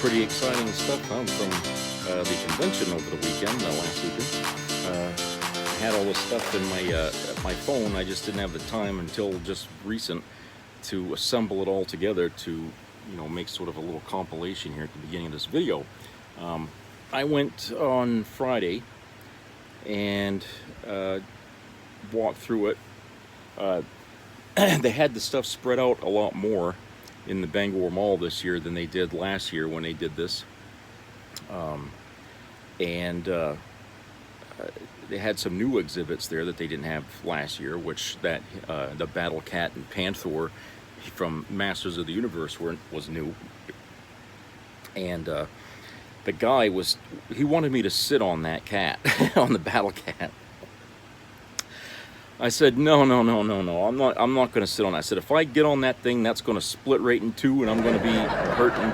pretty exciting stuff from the convention over the weekend, last weekend. I had all this stuff in my phone. I just didn't have the time until just recent to assemble it all together to, make sort of a little compilation here at the beginning of this video. I went on Friday and walked through it. They had the stuff spread out a lot more in the Bangor Mall this year than they did last year when they did this. They had some new exhibits there that they didn't have last year, which the Battle Cat and Panther from Masters of the Universe was new. And the guy he wanted me to sit on that cat, on the Battle Cat. I said, no, I'm not going to sit on that. I said, if I get on that thing, that's going to split right in two, and I'm going to be hurting,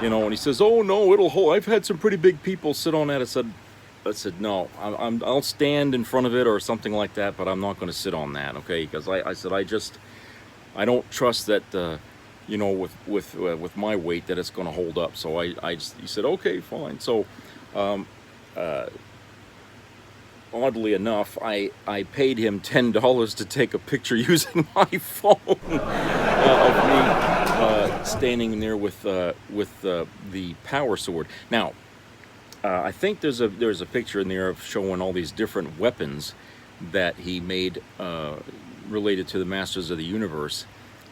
And he says, oh no, it'll hold. I've had some pretty big people sit on that. I said, no, I'll stand in front of it or something like that, but I'm not going to sit on that, okay? Because I said, I don't trust that, with my weight that it's going to hold up. So he said, okay, fine. So, oddly enough, I paid him $10 to take a picture using my phone of me standing there with the power sword. Now, I think there's a picture in there of showing all these different weapons that he made related to the Masters of the Universe,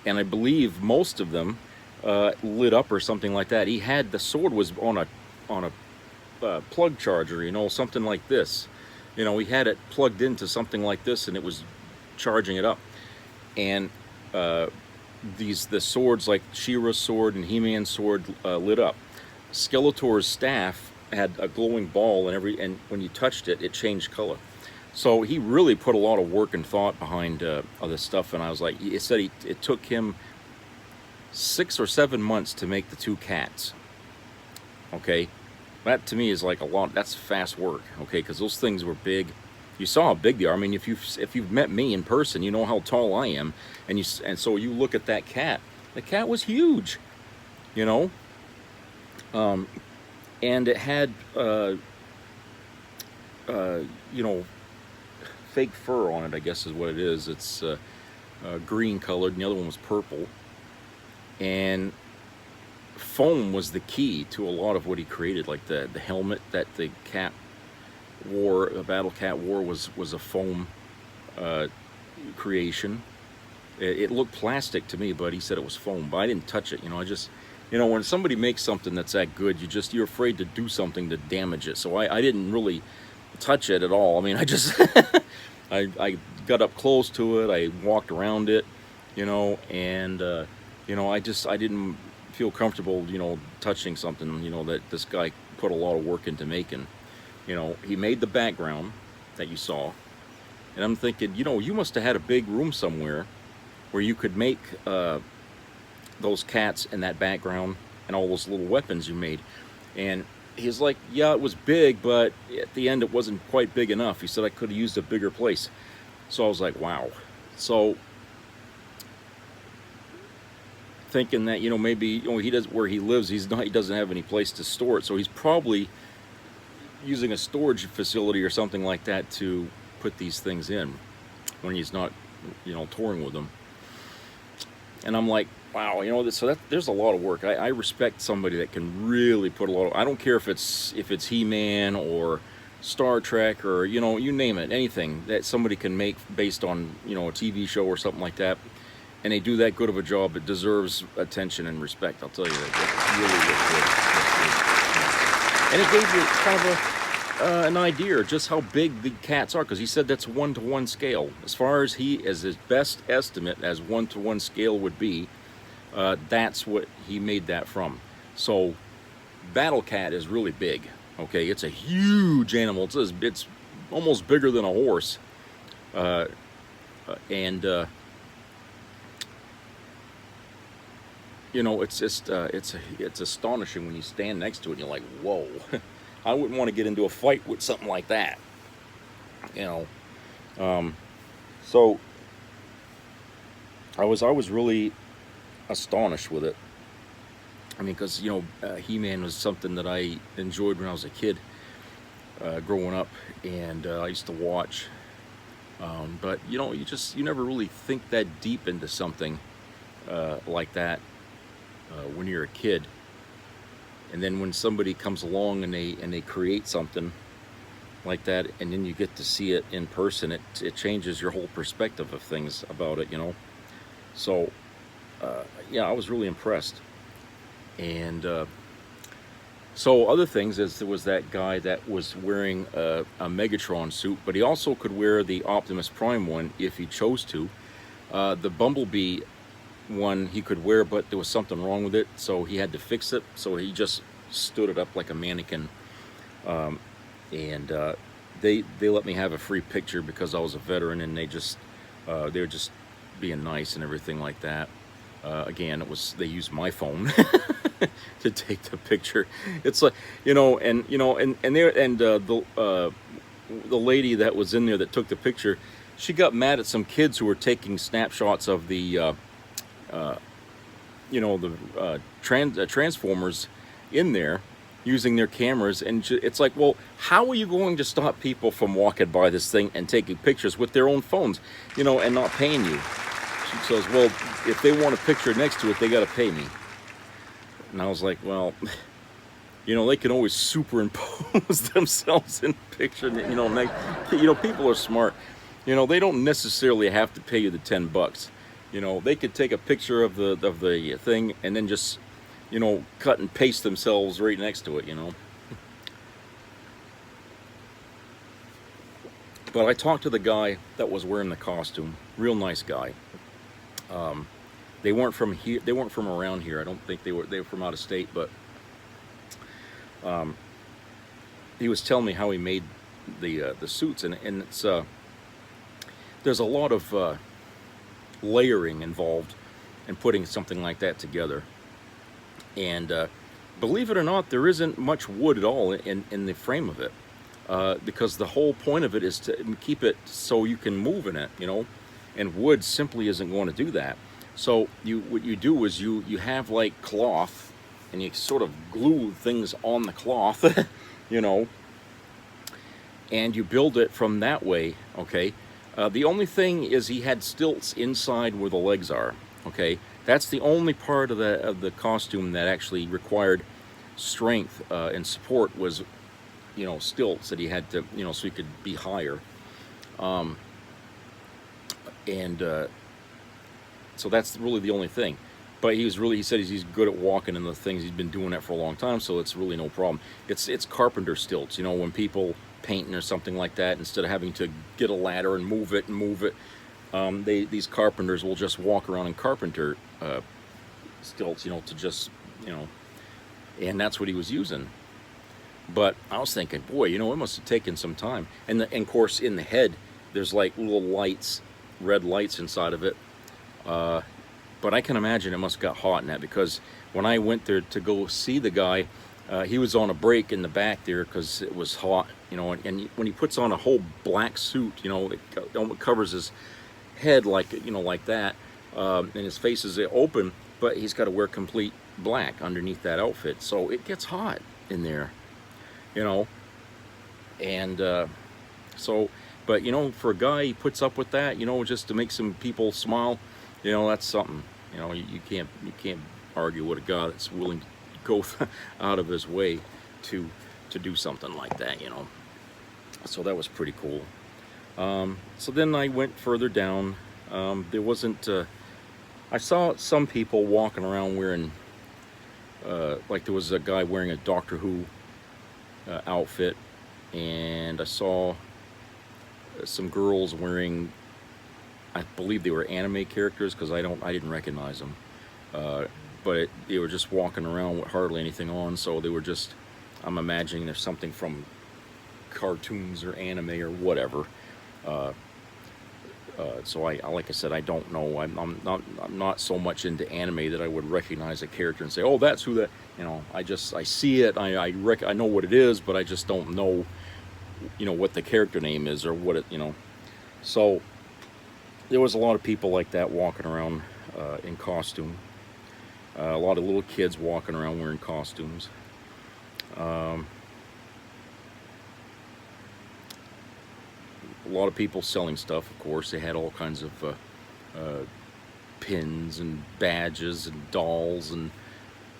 and I believe most of them lit up or something like that. He had the sword was on a plug charger, something like this. He had it plugged into something like this, and it was charging it up. And the swords, like She-Ra's sword and He-Man's sword, lit up. Skeletor's staff had a glowing ball, and when you touched it, it changed color. So he really put a lot of work and thought behind other stuff. And I was like, he said it took him 6 or 7 months to make the two cats. Okay. That to me is like a lot. That's fast work, okay? Because those things were big. You saw how big they are. I mean, if you've met me in person, you know how tall I am, and so you look at that cat. The cat was huge, and it had fake fur on it, I guess is what it is. It's green colored, and the other one was purple, and foam was the key to a lot of what he created. Like the helmet that the cat wore, the Battle Cat wore, was a foam creation. It looked plastic to me, but he said it was foam. But I didn't touch it. I just, when somebody makes something that's that good, you're afraid to do something to damage it. So I didn't really touch it at all. I mean, I just I got up close to it. I walked around it, and I didn't feel comfortable, touching something, that this guy put a lot of work into making. He made the background that you saw, and I'm thinking, you must have had a big room somewhere where you could make those cats in that background and all those little weapons you made. And he's like, yeah, it was big, but at the end it wasn't quite big enough. He said I could have used a bigger place. So I was like, wow. So thinking that maybe he does, where he lives, he doesn't have any place to store it, so he's probably using a storage facility or something like that to put these things in when he's not touring with them. And I'm like, wow, there's a lot of work. I respect somebody that can really put a lot of, I don't care if it's He-Man or Star Trek or you name it, anything that somebody can make based on a TV show or something like that. And they do that good of a job, it deserves attention and respect. I'll tell you that. It really looks good. And it gave you kind of an idea just how big the cats are, because he said that's 1-to-1 scale. As far as his best estimate as 1-to-1 scale would be, that's what he made that from. So Battle Cat is really big. Okay, it's a huge animal. It's almost bigger than a horse, it's just it's astonishing when you stand next to it and you're like, whoa. I wouldn't want to get into a fight with something like that. So I was really astonished with it. I mean, because He-Man was something that I enjoyed when I was a kid, growing up, and I used to watch. But you never really think that deep into something like that when you're a kid. And then when somebody comes along and they create something like that, and then you get to see it in person, it changes your whole perspective of things about it. So yeah, I was really impressed. And so other things is there was that guy that was wearing a Megatron suit, but he also could wear the Optimus Prime one if he chose to. The Bumblebee one he could wear, but there was something wrong with it, so he had to fix it. So he just stood it up like a mannequin, and they let me have a free picture because I was a veteran, and they were just being nice and everything like that. Again, they used my phone to take the picture. It's like the lady that was in there that took the picture, she got mad at some kids who were taking snapshots of the Transformers in there using their cameras, and it's like, well, how are you going to stop people from walking by this thing and taking pictures with their own phones, and not paying you? She says, well, if they want a picture next to it, they got to pay me. And I was like, well, they can always superimpose themselves in the picture. People are smart. They don't necessarily have to pay you the $10. They could take a picture of the thing and then just, cut and paste themselves right next to it. But I talked to the guy that was wearing the costume. Real nice guy. They weren't from here. They weren't from around here. I don't think they were. They were from out of state. But he was telling me how he made the suits, and it's there's a lot of layering involved in putting something like that together. And believe it or not, there isn't much wood at all in the frame of it, because the whole point of it is to keep it so you can move in it, and wood simply isn't going to do that. So what you do is you have like cloth, and you sort of glue things on the cloth, and you build it from that way, okay? The only thing is he had stilts inside where the legs are, okay? That's the only part of the costume that actually required strength and support was, stilts that he had to, so he could be higher. So that's really the only thing. But he said he's good at walking and the things. He's been doing that for a long time, so it's really no problem. It's carpenter stilts, when people painting or something like that, instead of having to get a ladder and move it, these carpenters will just walk around in carpenter stilts, to just, and that's what he was using. But I was thinking, boy, it must have taken some time. And of course, in the head, there's like little lights, red lights inside of it. But I can imagine it must have got hot in that, because when I went there to go see the guy, he was on a break in the back there because it was hot, and when he puts on a whole black suit, it covers his head like that, and his face is open, but he's got to wear complete black underneath that outfit, so it gets hot in there, and so, but for a guy, he puts up with that, just to make some people smile, that's something. You can't argue with a guy that's willing to go out of his way to do something like that, So that was pretty cool. So then I went further down. There wasn't. I saw some people walking around wearing, like there was a guy wearing a Doctor Who outfit, and I saw some girls wearing, I believe they were anime characters, because I didn't recognize them, but they were just walking around with hardly anything on, so they were just, I'm imagining there's something from cartoons or anime or whatever. So like I said, I don't know. I'm not so much into anime that I would recognize a character and say, oh, that's who that. I see it. I know what it is, but I just don't know, what the character name is or what it. So there was a lot of people like that walking around in costume. A lot of little kids walking around wearing costumes. Um, a lot of people selling stuff, of course. They had all kinds of pins and badges and dolls and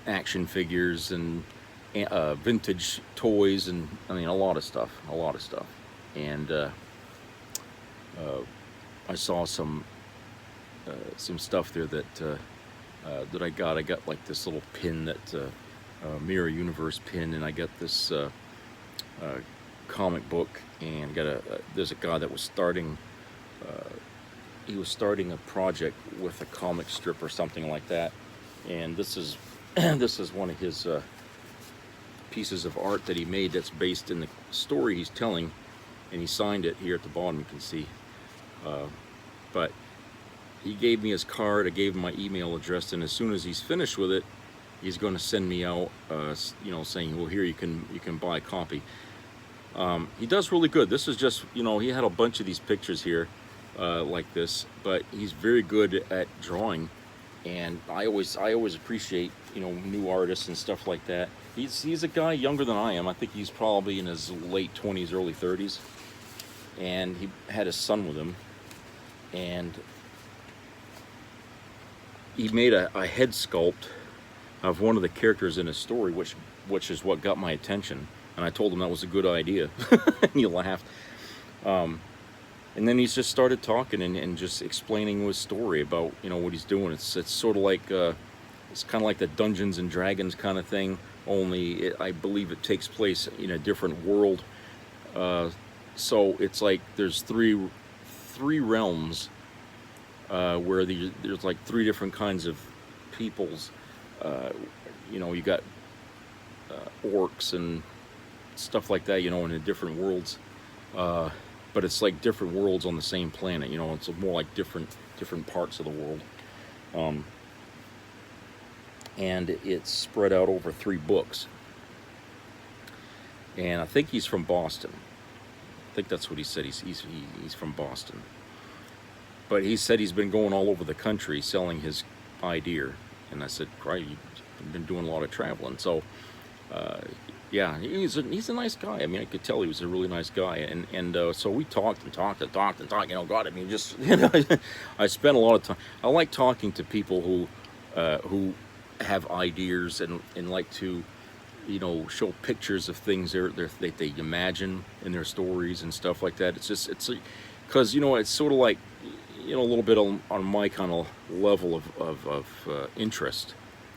action figures and vintage toys, and I mean a lot of stuff, And I saw some stuff there that I got. I got like this little pin that Mirror Universe pin, and I got this comic book, and there's a guy that was starting. He was starting a project with a comic strip or something like that, and this is this is one of his pieces of art that he made that's based in the story he's telling, and he signed it here at the bottom. You can see, but he gave me his card. I gave him my email address, and as soon as he's finished with it, he's going to send me out, saying, "Well, here you can buy a copy." He does really good. This is just, he had a bunch of these pictures here like this, but he's very good at drawing, and I always appreciate new artists and stuff like that. He's a guy younger than I am. I think he's probably in his late 20s, early 30s, and he had his son with him, and he made a head sculpt of one of the characters in his story, which is what got my attention. And I told him that was a good idea, and he laughed. And then he's just started talking and just explaining his story about what he's doing. It's sort of like it's kind of like the Dungeons and Dragons kind of thing. Only I believe it takes place in a different world. So it's like there's three realms where there's like three different kinds of peoples. You got orcs and stuff like that, in the different worlds. But it's like different worlds on the same planet. It's more like different parts of the world. And it's spread out over 3 books. And I think he's from Boston. I think that's what he said. He's from Boston. But he said he's been going all over the country selling his idea. And I said, "Right, you've been doing a lot of traveling." So, yeah, he's a nice guy. I mean, I could tell he was a really nice guy. And so we talked. God, I mean, just I spent a lot of time. I like talking to people who have ideas and like to show pictures of things that they imagine in their stories and stuff like that. It's because it's sort of like a little bit on my kind of level of interest,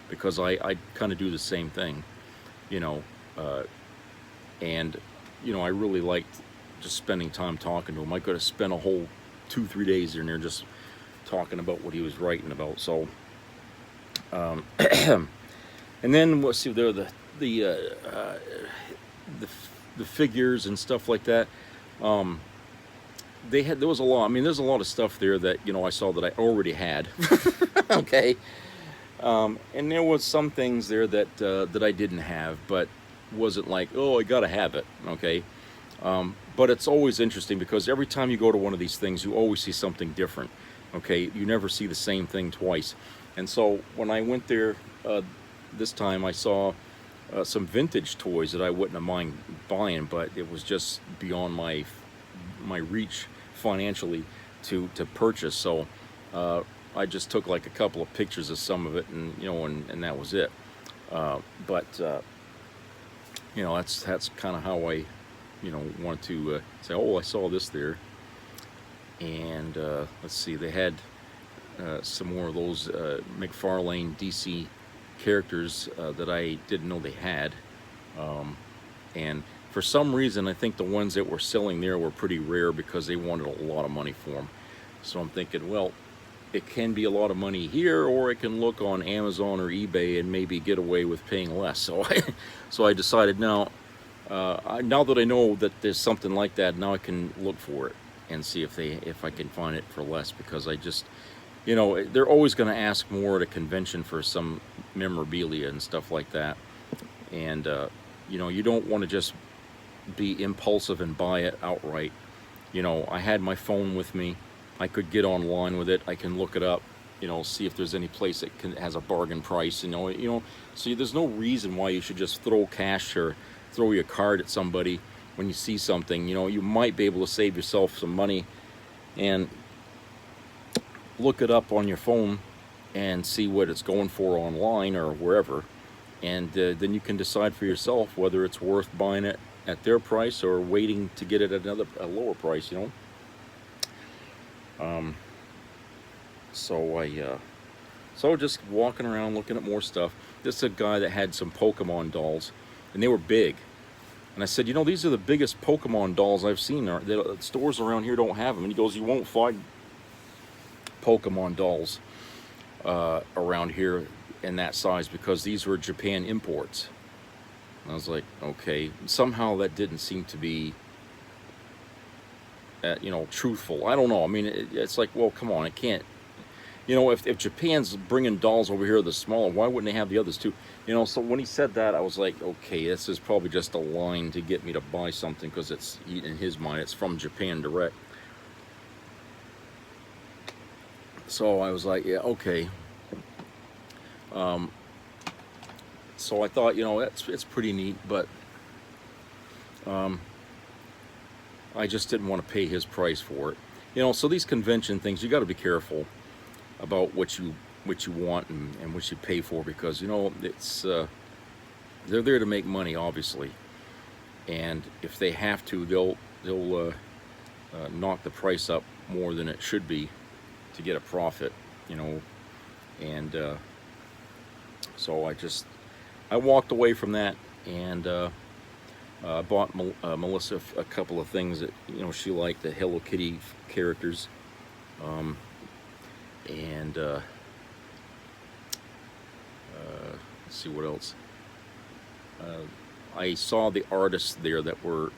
because I kind of do the same thing, and I really liked just spending time talking to him. I could have spent a whole 2-3 days in there just talking about what he was writing about. So, and then let's see, there were the figures and stuff like that. There was a lot. I mean, there's a lot of stuff there that I saw that I already had. Okay, and there was some things there that I didn't have, but wasn't like, oh, I gotta have it. Okay, but it's always interesting because every time you go to one of these things, you always see something different. Okay, you never see the same thing twice. And so when I went there this time, I saw some vintage toys that I wouldn't have mind buying, but it was just beyond my reach financially to purchase. So I just took like a couple of pictures of some of it, and and that was it. But that's kind of how I wanted to say, oh, I saw this there. And let's see, they had some more of those McFarlane DC characters that I didn't know they had, and for some reason I think the ones that were selling there were pretty rare because they wanted a lot of money for them. So I'm thinking, well, it can be a lot of money here, or it can look on Amazon or eBay and maybe get away with paying less. So I decided now that I know that there's something like that, now I can look for it and see if I can find it for less, because I just they're always going to ask more at a convention for some memorabilia and stuff like that. And you don't want to just be impulsive and buy it outright. I had my phone with me. I could get online with it. I can look it up you know, see if there's any place that has a bargain price, so there's no reason why you should just throw cash or throw your card at somebody when you see something. You might be able to save yourself some money and look it up on your phone and see what it's going for online or wherever, and then you can decide for yourself whether it's worth buying it at their price or waiting to get it at a lower price. So just walking around looking at more stuff. This is a guy that had some Pokemon dolls, and they were big. And I said, these are the biggest Pokemon dolls I've seen. The stores around here don't have them. And he goes, you won't find Pokemon dolls around here in that size because these were Japan imports. And I was like, okay. Somehow that didn't seem to be, truthful. I don't know. I mean, it's like, well, come on, it can't. If Japan's bringing dolls over here the smaller, why wouldn't they have the others too? So when he said that, I was like, okay, this is probably just a line to get me to buy something because it's, in his mind, it's from Japan direct. So I was like, yeah, okay. So I thought, it's pretty neat, but I just didn't want to pay his price for it. So these convention things, you got to be careful about what you want and what you pay for, because it's they're there to make money, obviously, and if they have to, they'll knock the price up more than it should be to get a profit, and so I walked away from that, and I bought Melissa a couple of things that she liked, the Hello Kitty characters, and let's see what else. I saw the artists there that were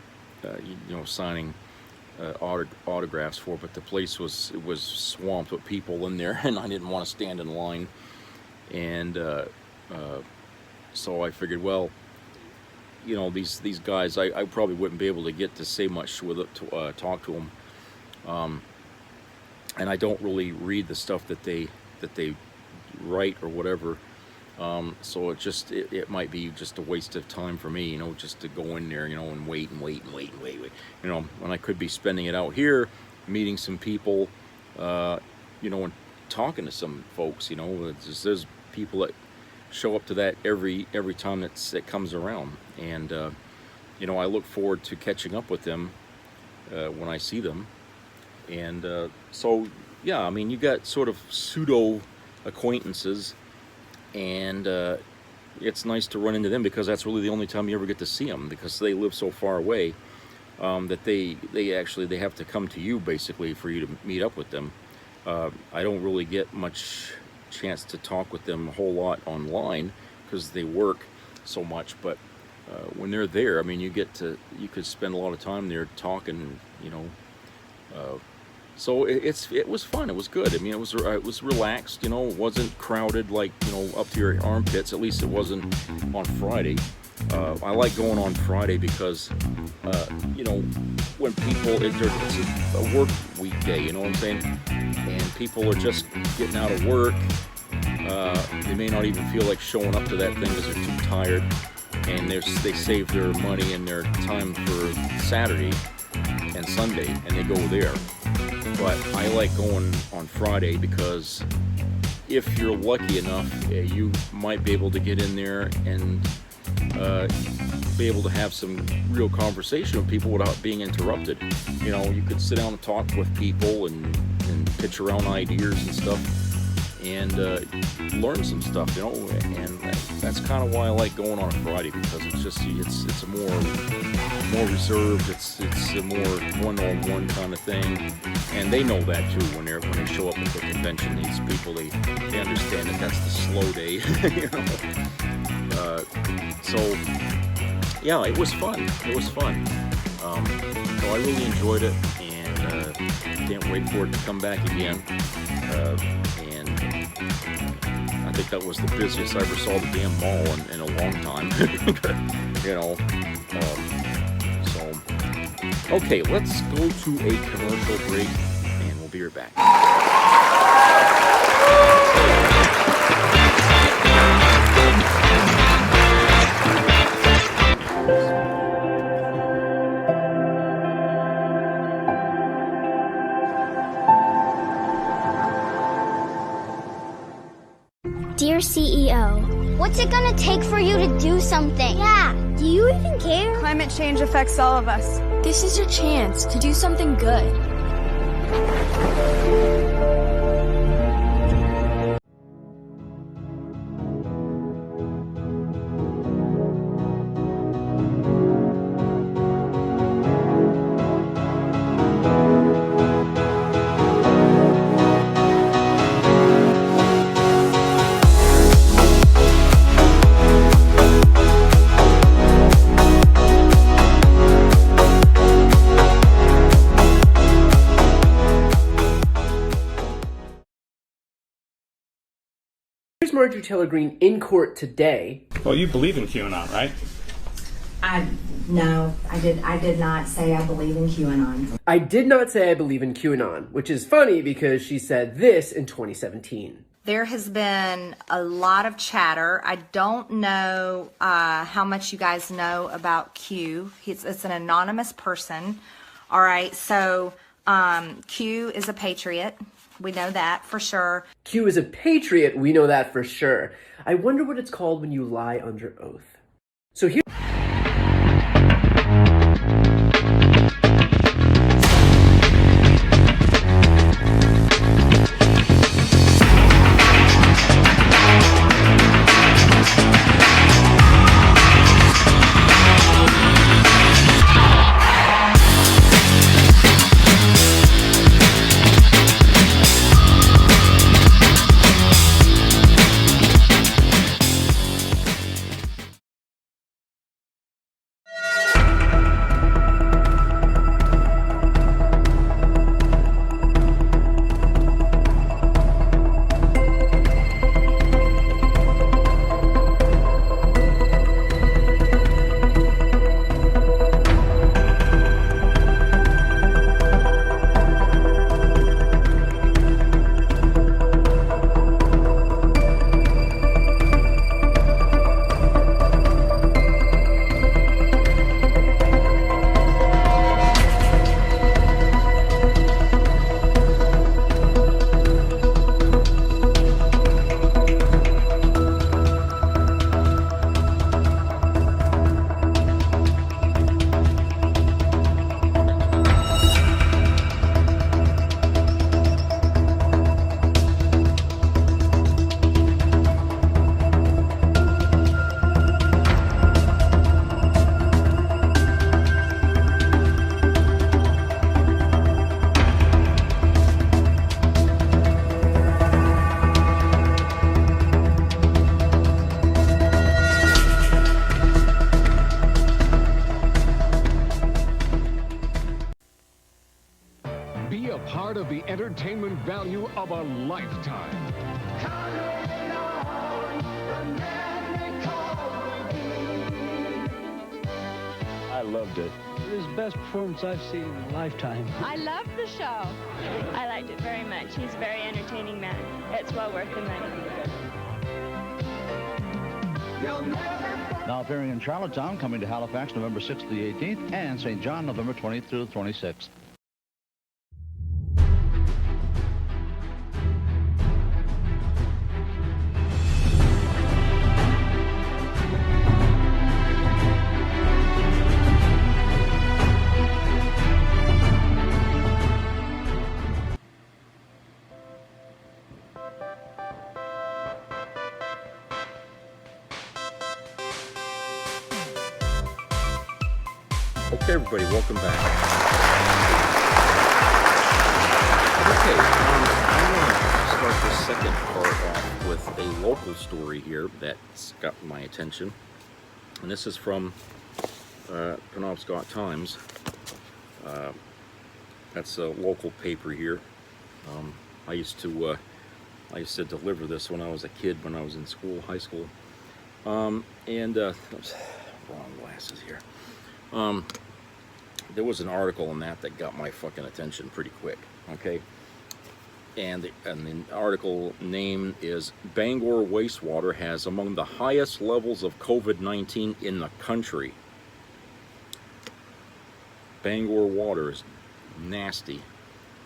signing autographs for, but the place was swamped with people in there, and I didn't want to stand in line, and so I figured, well, these guys, I probably wouldn't be able to get to say much with it, to talk to them, and I don't really read the stuff that they write or whatever, so it might be just a waste of time for me, just to go in there, and wait, when I could be spending it out here, meeting some people, and talking to some folks. There's people that show up to that every time it comes around, and I look forward to catching up with them when I see them. And so yeah, I mean, you got sort of pseudo acquaintances, and it's nice to run into them, because that's really the only time you ever get to see them, because they live so far away that they have to come to you basically for you to meet up with them. I don't really get much chance to talk with them a whole lot online because they work so much, but when they're there, I mean, you could spend a lot of time there talking, so it was fun. It was good. I mean, it was relaxed. It wasn't crowded like up to your armpits. At least it wasn't on Friday. I like going on Friday because when people, it's a work weekday. You know what I'm saying? And people are just getting out of work. They may not even feel like showing up to that thing because they're too tired, and they save their money and their time for Saturday and Sunday, and they go there. But I like going on Friday because if you're lucky enough, you might be able to get in there and be able to have some real conversation with people without being interrupted. You could sit down and talk with people and pitch around ideas and stuff, and learn some stuff, and that's kind of why I like going on a Friday, because it's a more reserved, it's a more one-on-one kind of thing, and they know that too when they show up at the convention. These people, they understand that that's the slow day, so yeah, it was fun. So I really enjoyed it, and can't wait for it to come back again. And I think that was the busiest I ever saw the damn mall in a long time. So okay, let's go to a commercial break, and we'll be right back. Dear CEO, what's it gonna take for you to do something? Yeah, do you even care? Climate change affects all of us. This is your chance to do something good. Here's Marjorie Taylor Greene in court today. Well, you believe in QAnon, right? No, I did not say I believe in QAnon. I did not say I believe in QAnon, which is funny because she said this in 2017. There has been a lot of chatter. I don't know how much you guys know about Q. It's an anonymous person. All right, so Q is a patriot. We know that for sure. Q is a patriot, we know that for sure. I wonder what it's called when you lie under oath. So here... Be a part of the entertainment value of a lifetime. I loved it. It was the best performance I've seen in a lifetime. I loved the show. I liked it very much. He's a very entertaining man. It's well worth the money. Now appearing in Charlottetown, coming to Halifax November 6th to the 18th, and St. John November 20th through the 26th. Okay, everybody, welcome back. Okay, I'm going to start the second part off with a local story here that's got my attention. And this is from Penobscot Times. That's a local paper here. I used to deliver this when I was a kid, when I was in school, high school. Wrong glasses here. There was an article in that got my fucking attention pretty quick, okay? and the article name is Bangor Wastewater has among the highest levels of COVID-19 in the country. Bangor water is nasty,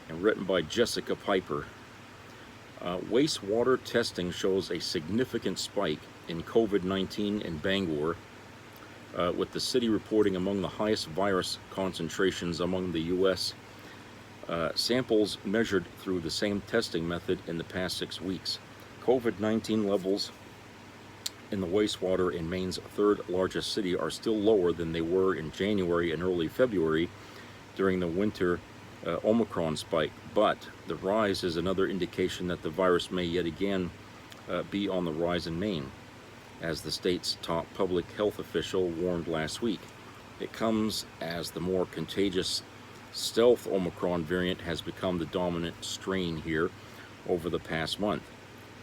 and written by Jessica Piper. Wastewater testing shows a significant spike in COVID-19 in Bangor, with the city reporting among the highest virus concentrations among the U.S. Samples measured through the same testing method in the past 6 weeks. COVID-19 levels in the wastewater in Maine's third largest city are still lower than they were in January and early February during the winter Omicron spike, but the rise is another indication that the virus may yet again be on the rise in Maine, as the state's top public health official warned last week. It comes as the more contagious stealth Omicron variant has become the dominant strain here over the past month.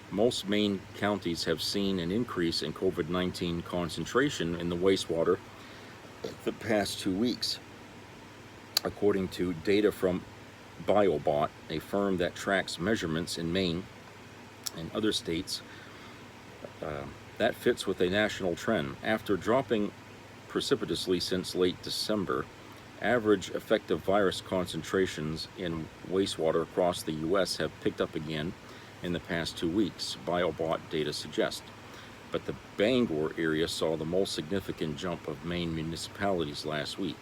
Most Maine counties have seen an increase in COVID-19 concentration in the wastewater the past 2 weeks, according to data from BioBot, a firm that tracks measurements in Maine and other states. That fits with a national trend. After dropping precipitously since late December, average effective virus concentrations in wastewater across the U.S. have picked up again in the past 2 weeks, BioBot data suggests. But the Bangor area saw the most significant jump of Maine municipalities last week.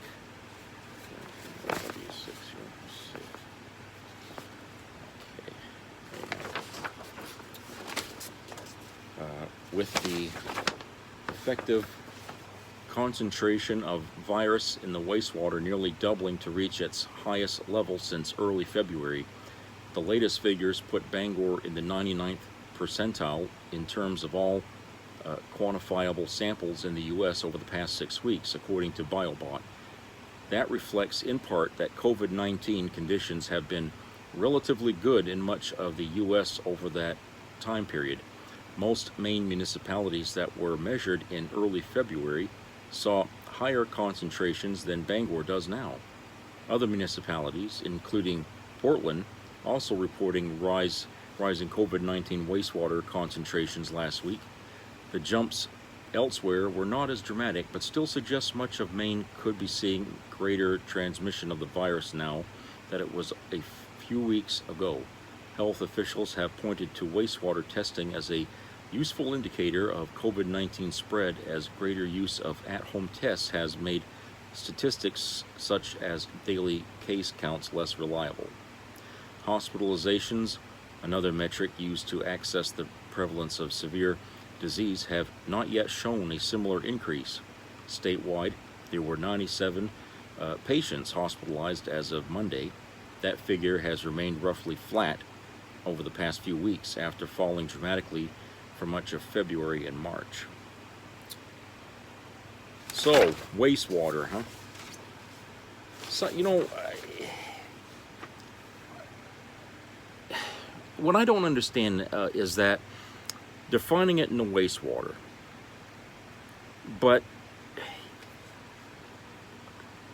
With the effective concentration of virus in the wastewater nearly doubling to reach its highest level since early February, the latest figures put Bangor in the 99th percentile in terms of all quantifiable samples in the U.S. over the past 6 weeks, according to BioBot. That reflects in part that COVID-19 conditions have been relatively good in much of the U.S. over that time period. Most Maine municipalities that were measured in early February saw higher concentrations than Bangor does now. Other municipalities, including Portland, also reporting rising COVID-19 wastewater concentrations last week. The jumps elsewhere were not as dramatic, but still suggest much of Maine could be seeing greater transmission of the virus now than it was a few weeks ago. Health officials have pointed to wastewater testing as a useful indicator of COVID-19 spread, as greater use of at-home tests has made statistics such as daily case counts less reliable. Hospitalizations, another metric used to assess the prevalence of severe disease, have not yet shown a similar increase. Statewide, there were 97 patients hospitalized as of Monday. That figure has remained roughly flat over the past few weeks after falling dramatically for much of February and March. So, wastewater, huh? So, what I don't understand is that they're finding it in the wastewater, but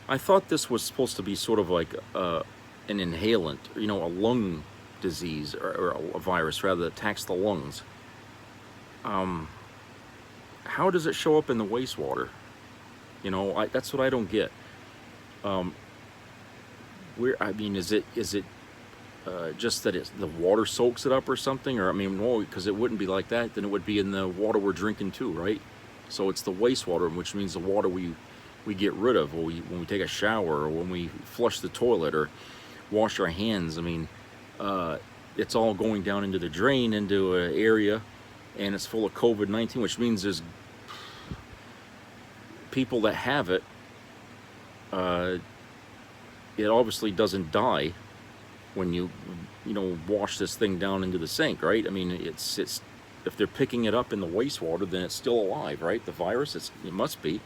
I thought this was supposed to be sort of like an inhalant, a lung disease or a virus rather that attacks the lungs. How does it show up in the wastewater? That's what I don't get. Is it just that the water soaks it up or something? Or no, because it wouldn't be like that. Then it would be in the water we're drinking too, right? So it's the wastewater, which means the water we get rid of when we take a shower or when we flush the toilet or wash our hands. It's all going down into the drain, into an area, and it's full of COVID-19, which means there's people that have it. It obviously doesn't die when you wash this thing down into the sink, right? It's if they're picking it up in the wastewater, then it's still alive, right? The virus, it must be.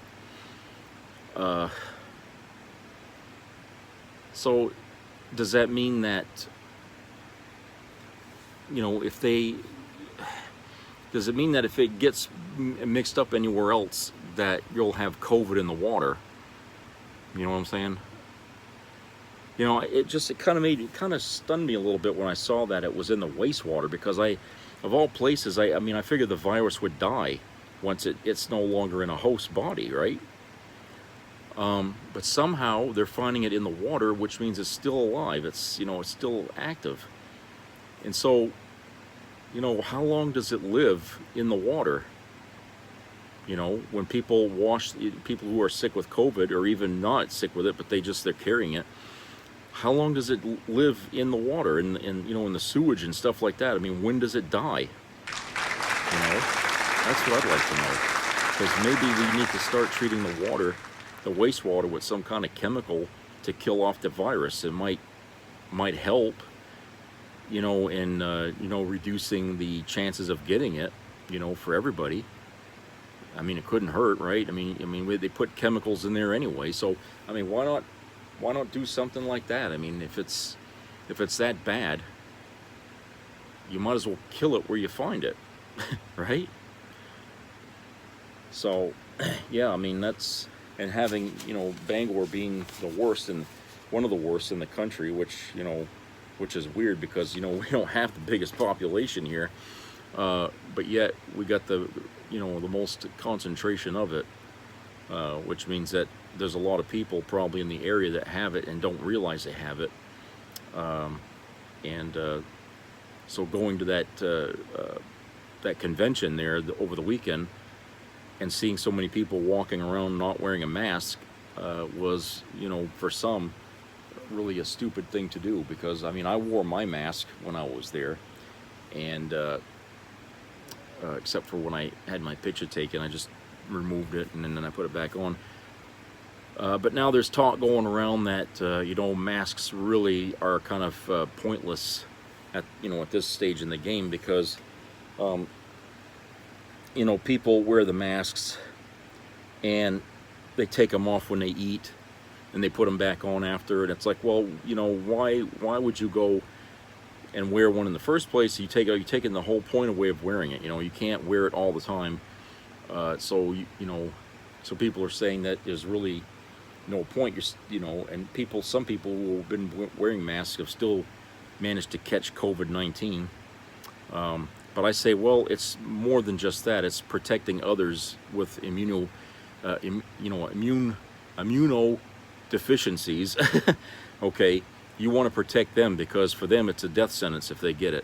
So does that mean that does it mean that if it gets mixed up anywhere else that you'll have COVID in the water? You know what I'm saying? You know, it kind of stunned me a little bit when I saw that it was in the wastewater, because of all places, I mean, I figured the virus would die once it's no longer in a host body, right? But somehow they're finding it in the water, which means it's still alive. It's, you know, it's still active. And so, you know, how long does it live in the water? You know, when people people who are sick with COVID, or even not sick with it, but they're carrying it, how long does it live in the water and you know, in the sewage and stuff like that? I mean, when does it die? You know, that's what I'd like to know. Because maybe we need to start treating the water, the wastewater, with some kind of chemical to kill off the virus. It might help, you know, in you know, reducing the chances of getting it, you know, for everybody. I mean, it couldn't hurt, right? I mean, they put chemicals in there anyway. So, I mean, why not do something like that? I mean, if it's that bad, you might as well kill it where you find it, right? So, yeah, I mean, that's, and having, you know, Bangor being the worst, and one of the worst in the country, which, you know, which is weird because, you know, we don't have the biggest population here, but yet we got the, you know, the most concentration of it, which means that there's a lot of people probably in the area that have it and don't realize they have it. So going to that convention there over the weekend and seeing so many people walking around not wearing a mask was, you know, for some, really a stupid thing to do, because I mean, I wore my mask when I was there, and except for when I had my picture taken, I just removed it and then I put it back on. But now there's talk going around that you know, masks really are kind of pointless at, you know, at this stage in the game, because you know, people wear the masks and they take them off when they eat and they put them back on after, and it's like, well, you know, why would you go and wear one in the first place? You're taking the whole point away of wearing it. You know, you can't wear it all the time. So you know, so people are saying that there's really no point. You know, and some people who have been wearing masks have still managed to catch COVID-19. But I say, well, it's more than just that. It's protecting others with immunodeficiencies. Okay, you want to protect them, because for them it's a death sentence if they get it.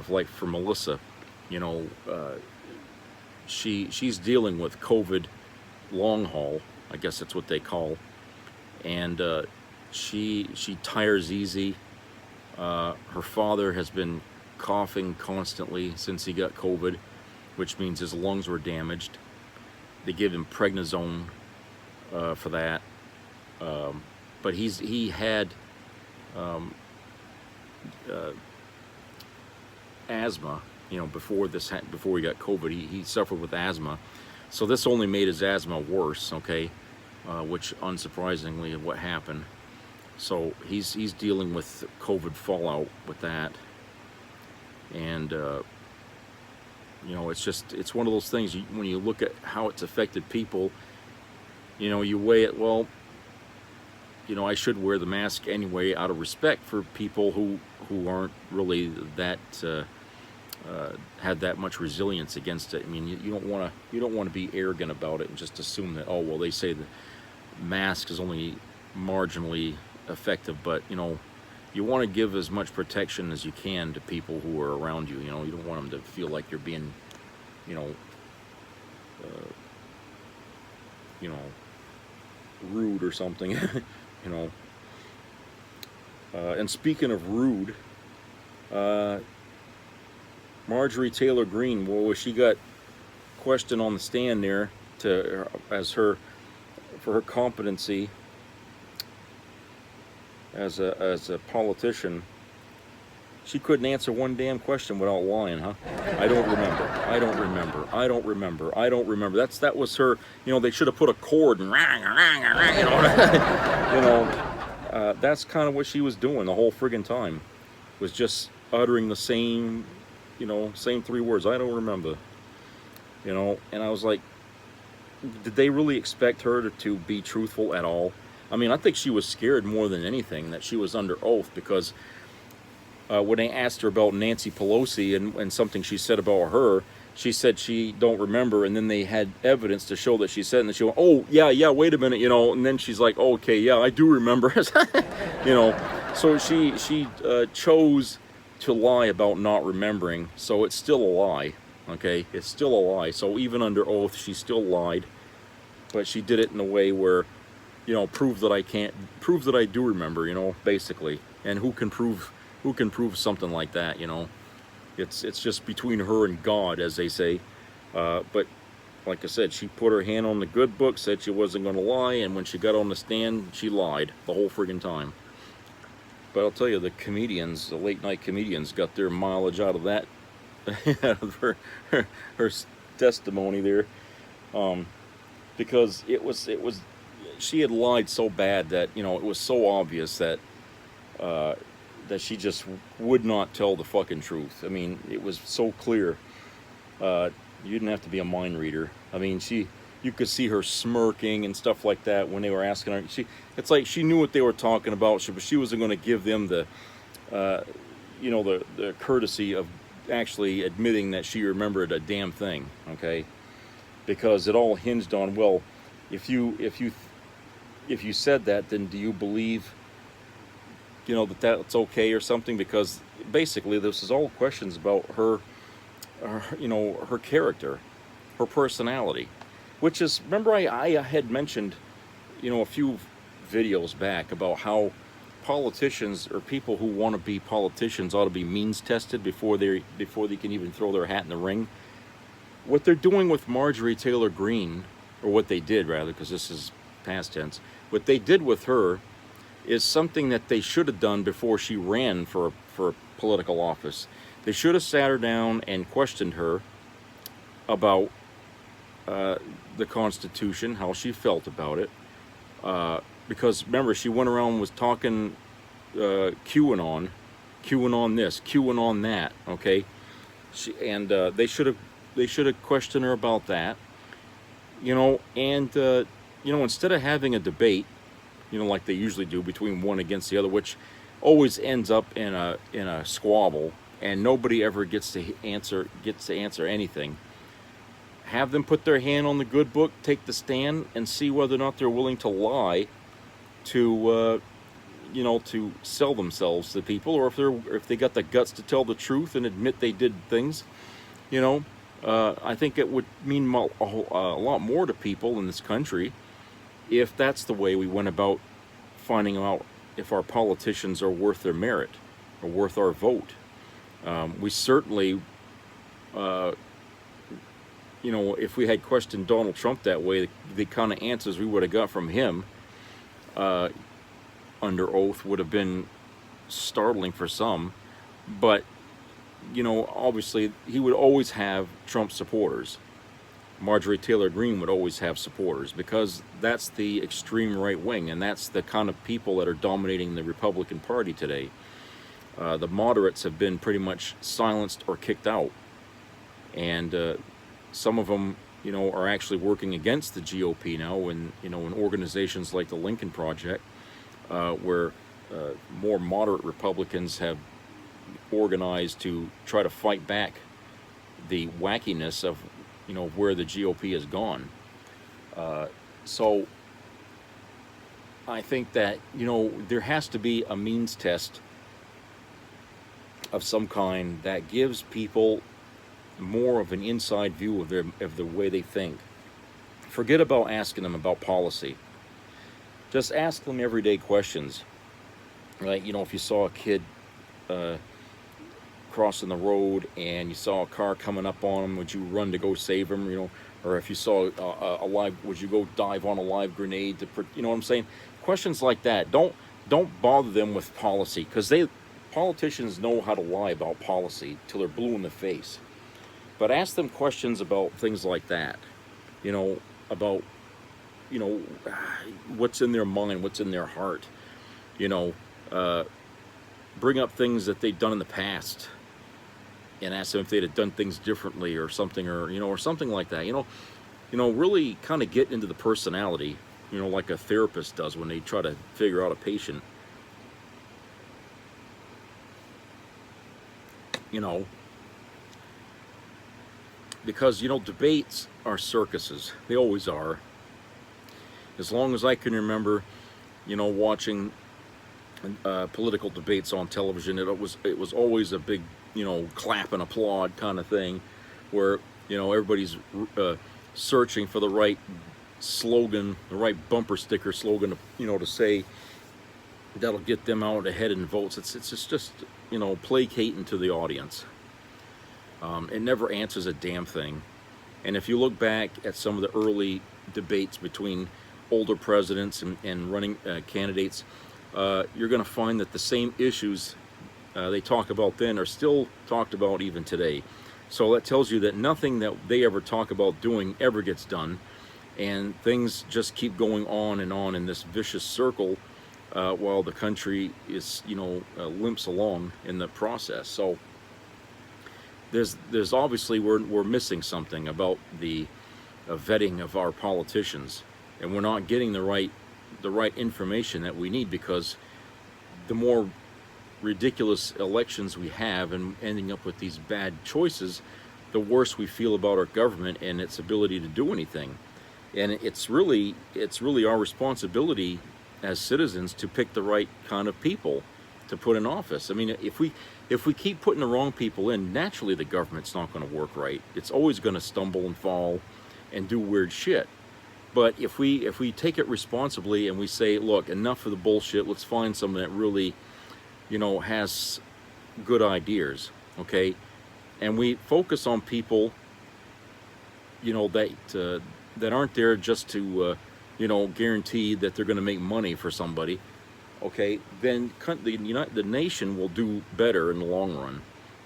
Like for Melissa, you know, she's dealing with COVID long haul, I guess that's what they call, and she tires easy. Her father has been coughing constantly since he got COVID, which means his lungs were damaged. They give him prednisone for that, but he had asthma, you know, before he got COVID. He suffered with asthma, so this only made his asthma worse. Okay, which unsurprisingly what happened. So he's dealing with COVID fallout with that, and you know, it's one of those things. When you look at how it's affected people, you know, you weigh it. Well, you know, I should wear the mask anyway, out of respect for people who aren't really that had that much resilience against it. I mean, you don't want to be arrogant about it and just assume that, oh, well, they say the mask is only marginally effective, but you know, you want to give as much protection as you can to people who are around you. You know, you don't want them to feel like you're being, you know, rude or something. You know. And speaking of rude, Marjorie Taylor Greene, well, she got questioned on the stand there for her competency as a politician. She couldn't answer one damn question without lying, huh? I don't remember. That was her. You know, they should have put a cord and you know, that's kind of what she was doing the whole friggin' time, was just uttering the same, you know, same three words. I don't remember. You know, and I was like, did they really expect her to be truthful at all? I mean, I think she was scared more than anything that she was under oath, because when they asked her about Nancy Pelosi and something she said about her, she said she don't remember, and then they had evidence to show that she said, and then she went, oh, yeah, wait a minute, you know, and then she's like, oh, okay, yeah, I do remember, you know, so she chose to lie about not remembering, so it's still a lie, okay, it's still a lie, so even under oath, she still lied, but she did it in a way where, you know, prove that I do remember, you know, basically, and who can prove something like that, you know? It's just between her and God, as they say. But like I said, she put her hand on the good book, said she wasn't going to lie, and when she got on the stand, she lied the whole friggin' time. But I'll tell you, the comedians, the late night comedians, got their mileage out of that, out of her testimony there, because it was she had lied so bad that, you know, it was so obvious that that she just would not tell the fucking truth. I mean, it was so clear. You didn't have to be a mind reader. I mean, you could see her smirking and stuff like that when they were asking her. It's like she knew what they were talking about, but she wasn't going to give them the, you know, the courtesy of actually admitting that she remembered a damn thing. Okay, because it all hinged on, well, if you said that, then do you believe, you know, that's okay or something? Because basically this is all questions about her, you know, her character, her personality, which is, remember I had mentioned, you know, a few videos back about how politicians or people who want to be politicians ought to be means tested before they can even throw their hat in the ring. What they're doing with Marjorie Taylor Greene, or what they did rather, because this is past tense, what they did with her is something that they should have done before she ran for political office. They should have sat her down and questioned her about the Constitution, how she felt about it, because remember, she went around and was talking QAnon this, QAnon that, okay? They should have questioned her about that, you know, and you know, instead of having a debate, you know, like they usually do between one against the other, which always ends up in a squabble, and nobody ever gets to answer anything. Have them put their hand on the good book, take the stand, and see whether or not they're willing to lie to, you know, to sell themselves to people, or if they got the guts to tell the truth and admit they did things, you know. I think it would mean a lot more to people in this country if that's the way we went about finding out if our politicians are worth their merit or worth our vote. We certainly, you know, if we had questioned Donald Trump that way, the kind of answers we would have got from him under oath would have been startling for some. But, you know, obviously he would always have Trump supporters. Marjorie Taylor Greene would always have supporters, because that's the extreme right wing, and that's the kind of people that are dominating the Republican Party today. The moderates have been pretty much silenced or kicked out, and some of them, you know, are actually working against the GOP now, and, you know, in organizations like the Lincoln Project, where more moderate Republicans have organized to try to fight back the wackiness of, you know, where the GOP has gone. So I think that, you know, there has to be a means test of some kind that gives people more of an inside view of the way they think. Forget about asking them about policy. Just ask them everyday questions. Right? You know, if you saw a kid crossing the road and you saw a car coming up on him, would you run to go save him? You know, or if you saw would you go dive on a live grenade you know what I'm saying? Questions like that. Don't bother them with policy, because politicians know how to lie about policy till they're blue in the face. But ask them questions about things like that. You know, about, you know, what's in their mind, what's in their heart. You know, bring up things that they've done in the past, and ask them if they'd have done things differently or something, or, you know, or something like that. You know, really kind of get into the personality, you know, like a therapist does when they try to figure out a patient. You know, because, you know, debates are circuses. They always are. As long as I can remember, you know, watching political debates on television, it was always a big, you know, clap and applaud kind of thing, where, you know, everybody's searching for the right slogan, the right bumper sticker slogan, you know, to say that'll get them out ahead in votes. It's just, you know, placating to the audience. It never answers a damn thing. And if you look back at some of the early debates between older presidents and running candidates, you're going to find that the same issues they talk about then are still talked about even today. So that tells you that nothing that they ever talk about doing ever gets done, and things just keep going on in this vicious circle while the country is, you know, limps along in the process. So there's obviously we're missing something about the vetting of our politicians, and we're not getting the right information that we need, because the more ridiculous elections we have and ending up with these bad choices, the worse we feel about our government and its ability to do anything. And it's really our responsibility as citizens to pick the right kind of people to put in office. I mean, if we keep putting the wrong people in, naturally the government's not going to work right. It's always going to stumble and fall and do weird shit. But if we take it responsibly and we say, look, enough of the bullshit, let's find someone that really, you know, has good ideas, okay? And we focus on people, you know, that aren't there just to, you know, guarantee that they're going to make money for somebody, okay? Then the nation will do better in the long run,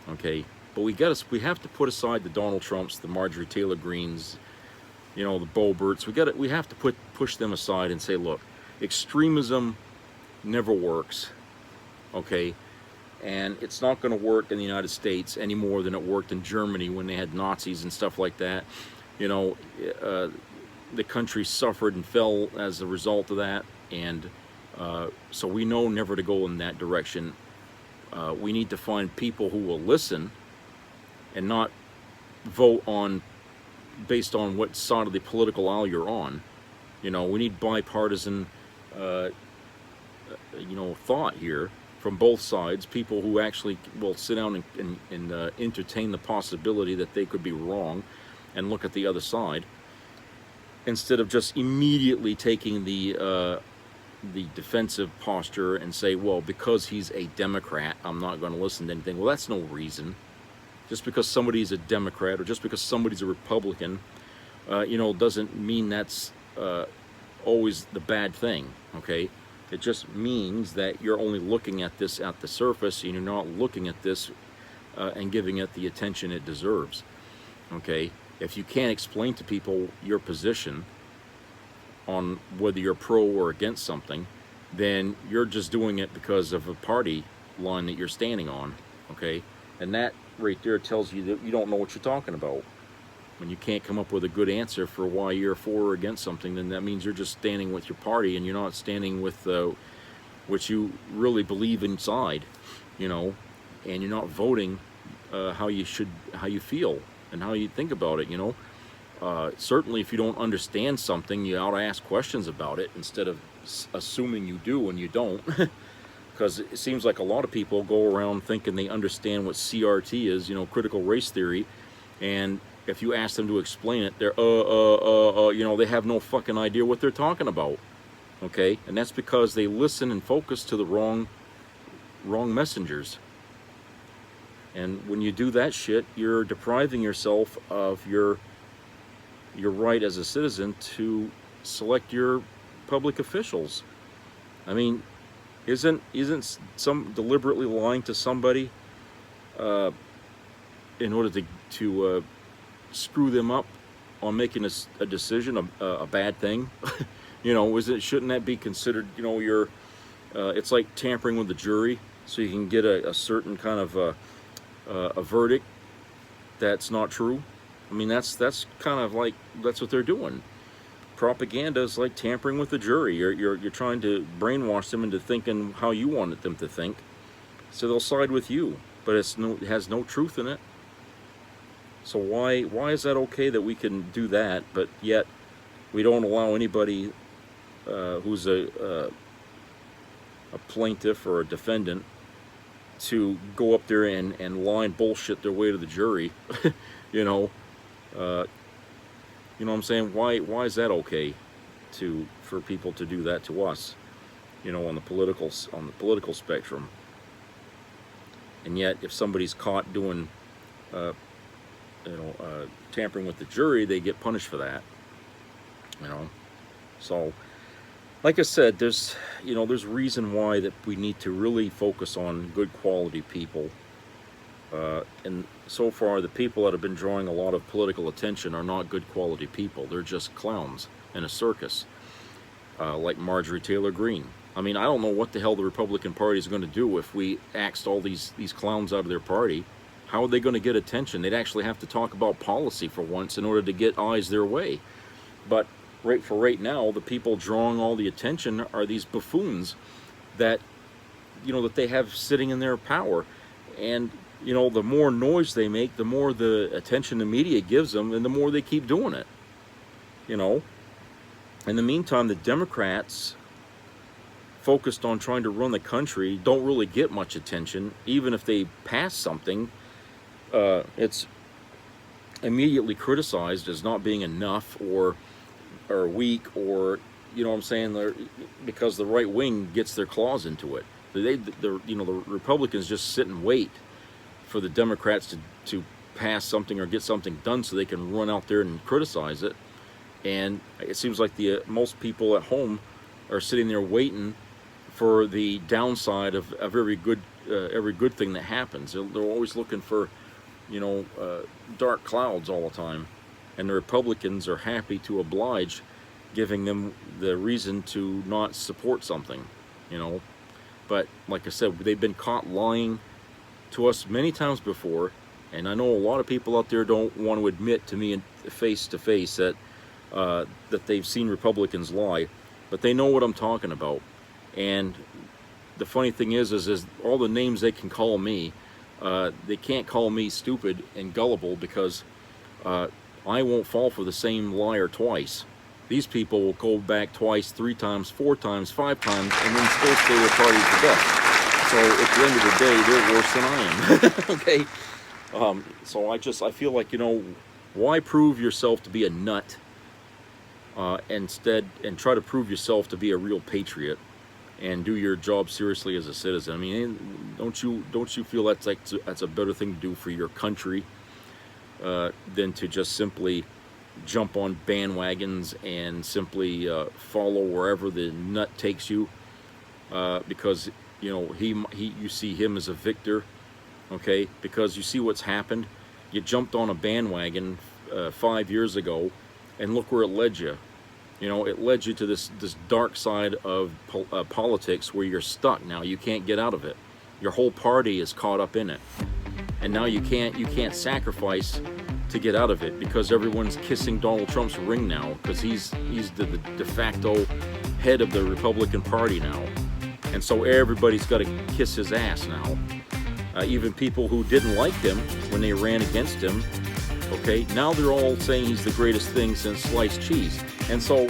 okay? But we have to put aside the Donald Trumps, the Marjorie Taylor Greens, you know, the Boberts. We have to push them aside and say, look, extremism never works, okay? And it's not going to work in the United States any more than it worked in Germany when they had Nazis and stuff like that. You know, the country suffered and fell as a result of that, and so we know never to go in that direction. We need to find people who will listen and not vote based on what side of the political aisle you're on. You know, we need bipartisan, you know, thought here from both sides. People who actually will sit down and entertain the possibility that they could be wrong, and look at the other side, instead of just immediately taking the defensive posture and say, well, because he's a Democrat, I'm not going to listen to anything. Well, that's no reason. Just because somebody's a Democrat or just because somebody's a Republican, you know, doesn't mean that's always the bad thing, okay? It just means that you're only looking at this at the surface, and you're not looking at this and giving it the attention it deserves, okay? If you can't explain to people your position on whether you're pro or against something, then you're just doing it because of a party line that you're standing on, okay? And that right there tells you that you don't know what you're talking about. When you can't come up with a good answer for why you're for or against something, then that means you're just standing with your party, and you're not standing with what you really believe inside, you know, and you're not voting how you feel and how you think about it, you know. Certainly if you don't understand something, you ought to ask questions about it instead of assuming you do and you don't. Because it seems like a lot of people go around thinking they understand what CRT is, you know, critical race theory, and if you ask them to explain it, they're you know, they have no fucking idea what they're talking about, okay? And that's because they listen and focus to the wrong messengers. And when you do that shit, you're depriving yourself of your right as a citizen to select your public officials. I mean, isn't some deliberately lying to somebody in order to screw them up on making a decision a bad thing? You know, shouldn't that be considered, you know, it's like tampering with the jury so you can get a certain kind of a verdict that's not true? I mean, that's kind of like, that's what they're doing. propaganda is like tampering with the jury. You're trying to brainwash them into thinking how you want them to think, so they'll side with you. But it has no truth in it. So why is that okay that we can do that, but yet we don't allow anybody who's a plaintiff or a defendant to go up there and lie and bullshit their way to the jury? You know what I'm saying? Why is that okay for people to do that to us? You know, on the political spectrum. And yet, if somebody's caught doing, tampering with the jury, they get punished for that. You know, so like I said, there's reason why that we need to really focus on good quality people. And so far, the people that have been drawing a lot of political attention are not good quality people. They're just clowns in a circus, like Marjorie Taylor Greene. I mean, I don't know what the hell the Republican Party is going to do if we axed all these clowns out of their party. How are they going to get attention? They'd actually have to talk about policy for once in order to get eyes their way. But right now, the people drawing all the attention are these buffoons that, that they have sitting in their power. And the more noise they make, the more the attention the media gives them, and the more they keep doing it. In the meantime, the Democrats, focused on trying to run the country, don't really get much attention. Even if they pass something, it's immediately criticized as not being enough or weak, or because the right wing gets their claws into it. The Republicans just sit and wait for the Democrats to pass something or get something done so they can run out there and criticize it. And it seems like most people at home are sitting there waiting for the downside of every good thing that happens. They're always looking for dark clouds all the time, and the Republicans are happy to oblige, giving them the reason to not support something. But like I said, they've been caught lying to us many times before, and I know a lot of people out there don't want to admit to me face to face that they've seen Republicans lie, but they know what I'm talking about. And the funny thing is all the names they can call me, they can't call me stupid and gullible, because I won't fall for the same liar twice. These people will go back twice, 3 times, 4 times, 5 times, and then still say their party's the best. So at the end of the day, they're worse than I am. Okay? So I feel like, why prove yourself to be a nut instead, and try to prove yourself to be a real patriot and do your job seriously as a citizen? I mean, don't you feel that's a better thing to do for your country than to just simply jump on bandwagons and simply follow wherever the nut takes you, because you see him as a victor, okay? Because you see what's happened. You jumped on a bandwagon 5 years ago, and look where it led you. It led you to this dark side of politics where you're stuck now. You can't get out of it. Your whole party is caught up in it, and now you can't sacrifice to get out of it, because everyone's kissing Donald Trump's ring now, because he's the de facto head of the Republican Party now, and so everybody's got to kiss his ass now. Even people who didn't like him when they ran against him, okay, now they're all saying he's the greatest thing since sliced cheese. And so,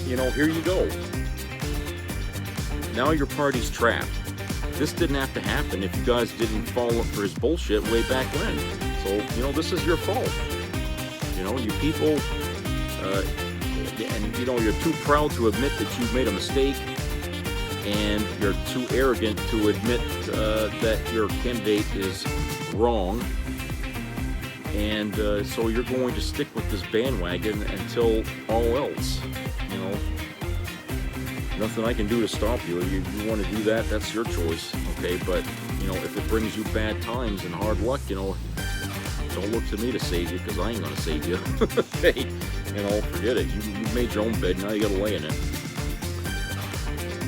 here you go. Now your party's trapped. This didn't have to happen if you guys didn't fall up for his bullshit way back when. So, this is your fault. You people, and you're too proud to admit that you've made a mistake, and you're too arrogant to admit that your candidate is wrong. And so you're going to stick with this bandwagon until all else. Nothing I can do to stop you. You want to do that, that's your choice, okay? But, if it brings you bad times and hard luck, don't look to me to save you, because I ain't going to save you. Okay? Forget it. You made your own bed, now you got to lay in it.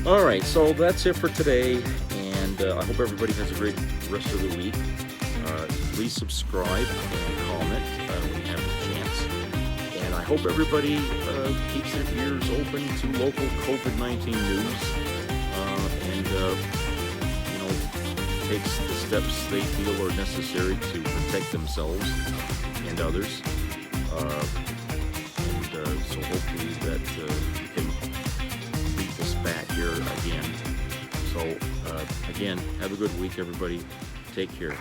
All right, so that's it for today, and I hope everybody has a great rest of the week. Please subscribe and comment when you have the chance. And I hope everybody keeps their ears open to local COVID-19 news and takes the steps they feel are necessary to protect themselves and others. So hopefully that we can beat this back here again. So again, have a good week, everybody. Take care.